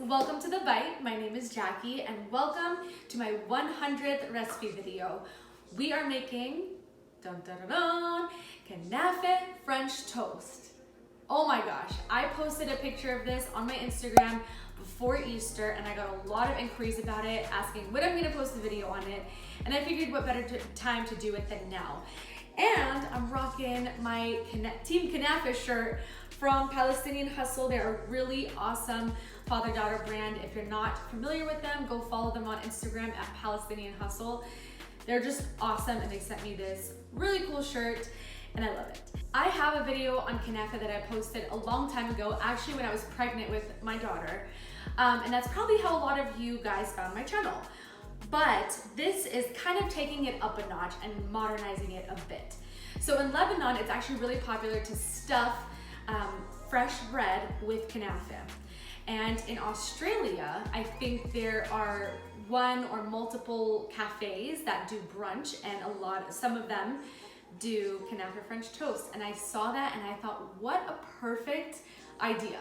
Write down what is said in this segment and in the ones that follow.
welcome to The Bite. My name is Jackie and welcome to my 100th recipe video. We are making, dun dun dun dun, Knafeh French toast. Oh my gosh, I posted a picture of this on my Instagram before Easter and I got a lot of inquiries about it, asking when I'm gonna post a video on it, and I figured what better time to do it than now. And I'm rocking my Team Knafeh shirt from Palestinian Hustle. They're a really awesome father-daughter brand. If you're not familiar with them, go follow them on Instagram at Palestinian Hustle. They're just awesome and they sent me this really cool shirt and I love it. I have a video on Knafeh that I posted a long time ago, actually when I was pregnant with my daughter. And that's probably how a lot of you guys found my channel. But this is kind of taking it up a notch and modernizing it a bit. So in Lebanon, it's actually really popular to stuff fresh bread with Knafeh. And in Australia, I think there are one or multiple cafes that do brunch and some of them do Knafeh French toast. And I saw that and I thought, what a perfect idea.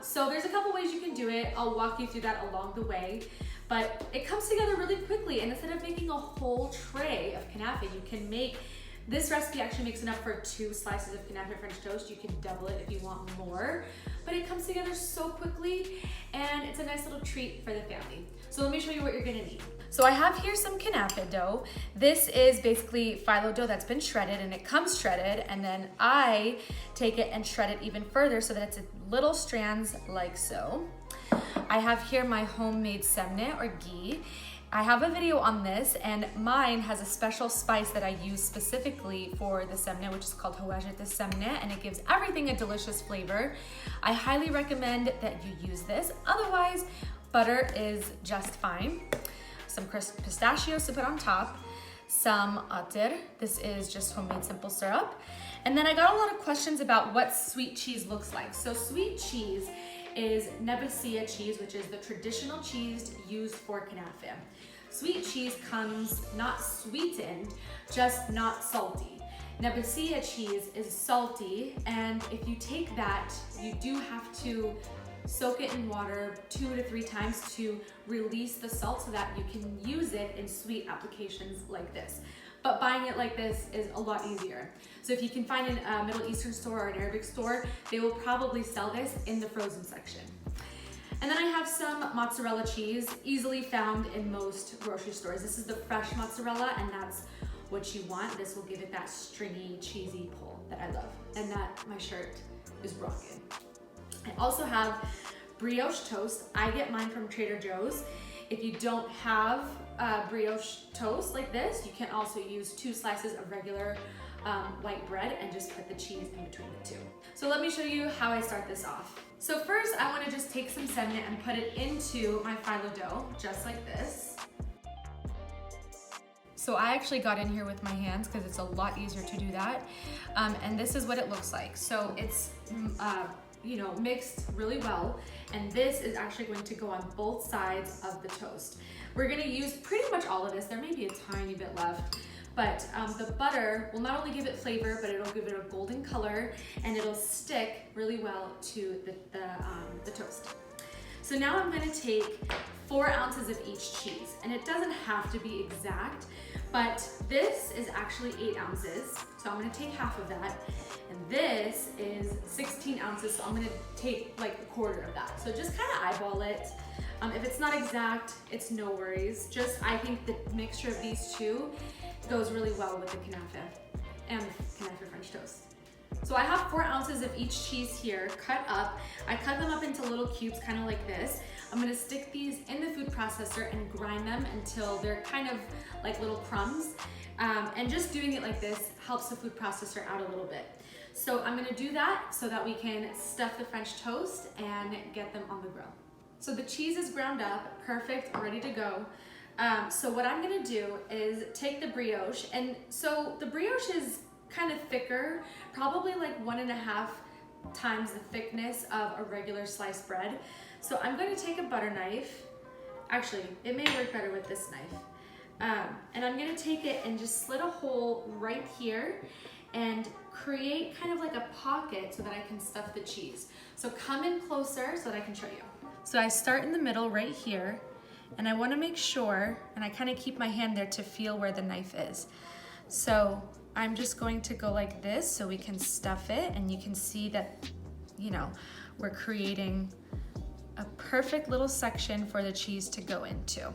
So there's a couple ways you can do it. I'll walk you through that along the way. But it comes together really quickly, and instead of making a whole tray of Knafeh, you can make, this recipe actually makes enough for 2 slices of Knafeh French toast. You can double it if you want more, but it comes together so quickly, and it's a nice little treat for the family. So let me show you what you're gonna need. So I have here some Knafeh dough. This is basically phyllo dough that's been shredded, and it comes shredded, and then I take it and shred it even further so that it's little strands like so. I have here my homemade samneh or ghee. I have a video on this, and mine has a special spice that I use specifically for the samneh, which is called hawajit samneh, and it gives everything a delicious flavor. I highly recommend that you use this. Otherwise, butter is just fine. Some crisp pistachios to put on top, some Attar. This is just homemade simple syrup. And then I got a lot of questions about what sweet cheese looks like. So sweet cheese is Nebesia cheese, which is the traditional cheese used for Knafeh. Sweet cheese comes not sweetened, just not salty. Nebesia cheese is salty, and if you take that, you do have to soak it in water 2 to 3 times to release the salt so that you can use it in sweet applications like this. But buying it like this is a lot easier. So if you can find a Middle Eastern store or an Arabic store, they will probably sell this in the frozen section. And then I have some mozzarella cheese, easily found in most grocery stores. This is the fresh mozzarella, and that's what you want. This will give it that stringy, cheesy pull that I love, and that my shirt is rocking. I also have brioche toast. I get mine from Trader Joe's. If you don't have brioche toast like this, you can also use 2 slices of regular white bread and just put the cheese in between the 2. So let me show you how I start this off. So first, I want to just take some samneh and put it into my phyllo dough, just like this. So I actually got in here with my hands because it's a lot easier to do that. And this is what it looks like. So it's mixed really well, and this is actually going to go on both sides of the toast. We're going to use pretty much all of this. There may be a tiny bit left, but the butter will not only give it flavor, but it'll give it a golden color, and it'll stick really well to the toast. So now I'm going to take 4 ounces of each cheese, and it doesn't have to be exact, but this is actually 8 ounces, so I'm going to take half of that. And this is 16 ounces, so I'm gonna take like a quarter of that. So just kind of eyeball it. If it's not exact, it's no worries. Just, I think the mixture of these 2 goes really well with the Knafeh and Knafeh French toast. So I have 4 ounces of each cheese here, cut up. I cut them up into little cubes, kind of like this. I'm gonna stick these in the food processor and grind them until they're kind of like little crumbs. And just doing it like this helps the food processor out a little bit. So I'm gonna do that so that we can stuff the French toast and get them on the grill. So the cheese is ground up, perfect, ready to go. So what I'm gonna do is take the brioche, and so the brioche is kind of thicker, probably like 1.5 times the thickness of a regular sliced bread. So I'm going to take a butter knife. Actually, it may work better with this knife. And I'm going to take it and just slit a hole right here and create kind of like a pocket so that I can stuff the cheese. So come in closer so that I can show you. So I start in the middle right here, and I want to make sure, and I kind of keep my hand there to feel where the knife is. So I'm just going to go like this so we can stuff it, and you can see that, you know, we're creating a perfect little section for the cheese to go into.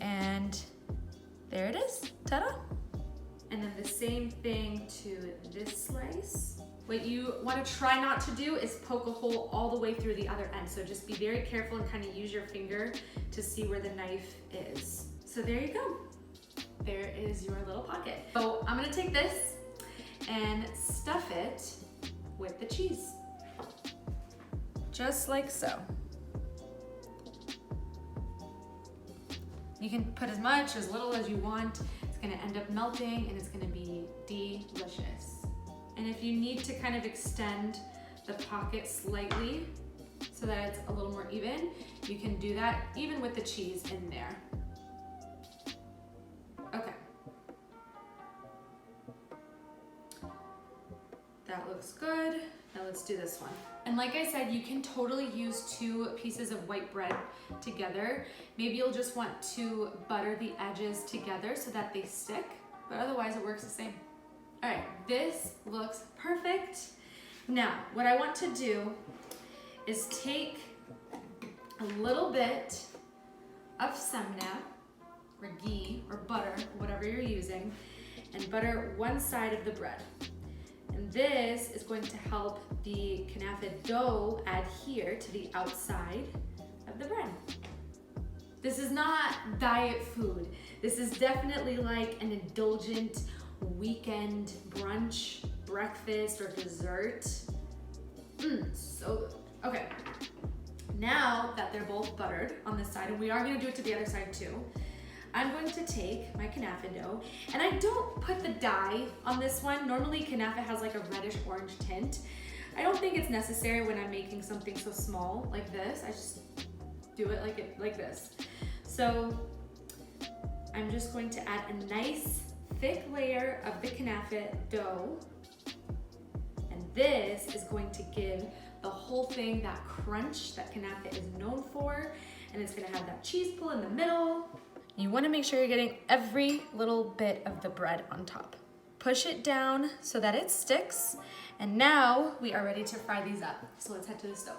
And there it is, ta-da! And then the same thing to this slice. What you want to try not to do is poke a hole all the way through the other end. So just be very careful and kind of use your finger to see where the knife is. So there you go. There is your little pocket. So I'm gonna take this and stuff it with the cheese. Just like so. You can put as much or as little as you want. It's gonna end up melting and it's gonna be delicious. And if you need to kind of extend the pocket slightly so that it's a little more even, you can do that even with the cheese in there. Okay. That looks good. Now let's do this one. And like I said, you can totally use 2 pieces of white bread together. Maybe you'll just want to butter the edges together so that they stick, but otherwise it works the same. All right, this looks perfect. Now, what I want to do is take a little bit of samneh, or ghee, or butter, whatever you're using, and butter one side of the bread. And this is going to help the Knafeh dough adhere to the outside of the bread. This is not diet food. This is definitely like an indulgent weekend brunch, breakfast, or dessert. So good. Okay, now that they're both buttered on this side, and we are gonna do it to the other side too, I'm going to take my Knafeh dough, and I don't put the dye on this one. Normally Knafeh has like a reddish orange tint. I don't think it's necessary when I'm making something so small like this. I just do it like this. So I'm just going to add a nice thick layer of the Knafeh dough, and this is going to give the whole thing that crunch that Knafeh is known for, and it's gonna have that cheese pull in the middle. You wanna make sure you're getting every little bit of the bread on top. Push it down so that it sticks, and now we are ready to fry these up. So let's head to the stove.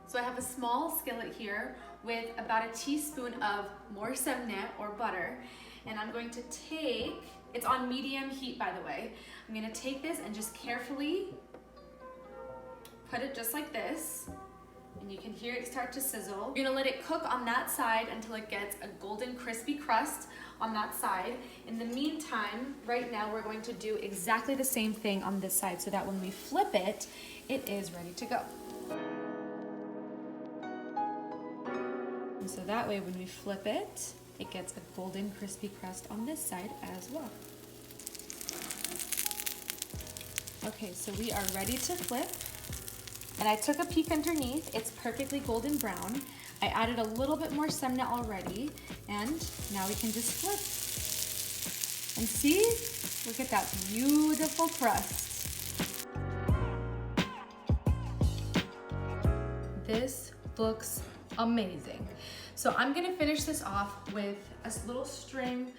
So I have a small skillet here with about a teaspoon of more samneh or butter, and I'm going to take, it's on medium heat by the way, I'm gonna take this and just carefully put it just like this, and you can hear it start to sizzle. You're gonna let it cook on that side until it gets a golden crispy crust on that side. In the meantime, right now we're going to do exactly the same thing on this side so that when we flip it, it is ready to go. And so that way when we flip it, it gets a golden crispy crust on this side as well. Okay, so we are ready to flip. And I took a peek underneath. It's perfectly golden brown. I added a little bit more samneh already, and now we can just flip. And see, look at that beautiful crust. This looks amazing. So I'm gonna finish this off with a little string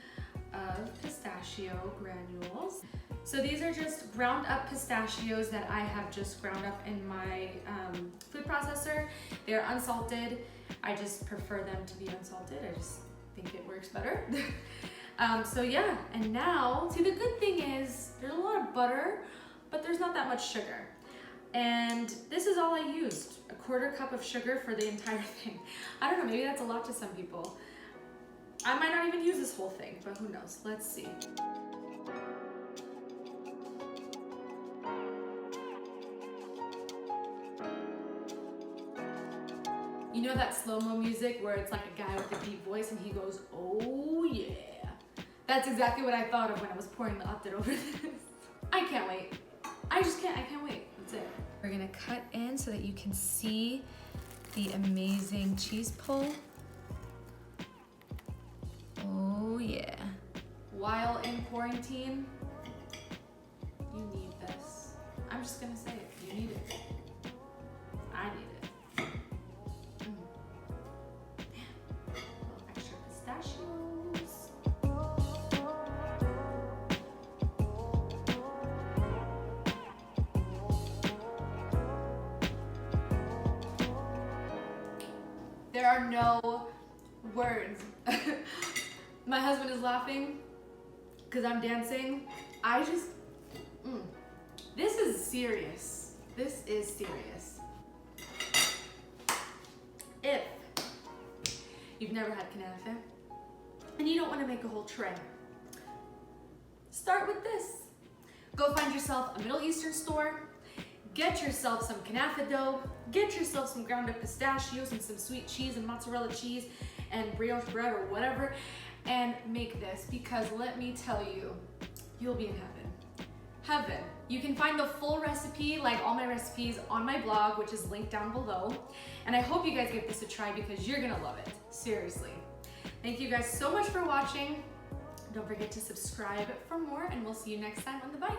of pistachio granules. So these are just ground up pistachios that I have just ground up in my food processor. They're unsalted. I just prefer them to be unsalted. I just think it works better. So yeah, and now, see the good thing is there's a lot of butter, but there's not that much sugar. And this is all I used, a 1/4 cup of sugar for the entire thing. I don't know, maybe that's a lot to some people. I might not even use this whole thing, but who knows? Let's see. You know that slow-mo music where it's like a guy with a deep voice and he goes, oh yeah. That's exactly what I thought of when I was pouring the Attar over this. I can't wait. I can't wait. That's it. We're gonna cut in so that you can see the amazing cheese pull. Oh yeah. While in quarantine, You need this. I'm just gonna say it. You need it. I need it. Man, a little extra pistachios. There are no words. My husband is laughing because I'm dancing. This is serious. This is serious. If you've never had Knafeh and you don't want to make a whole tray, start with this. Go find yourself a Middle Eastern store, get yourself some Knafeh dough, get yourself some ground up pistachios and some sweet cheese and mozzarella cheese and brioche bread or whatever, and make this, because let me tell you, you'll be in heaven. Heaven. You can find the full recipe, like all my recipes, on my blog, which is linked down below. And I hope you guys give this a try because you're gonna love it. Seriously. Thank you guys so much for watching. Don't forget to subscribe for more, and we'll see you next time on The Bite.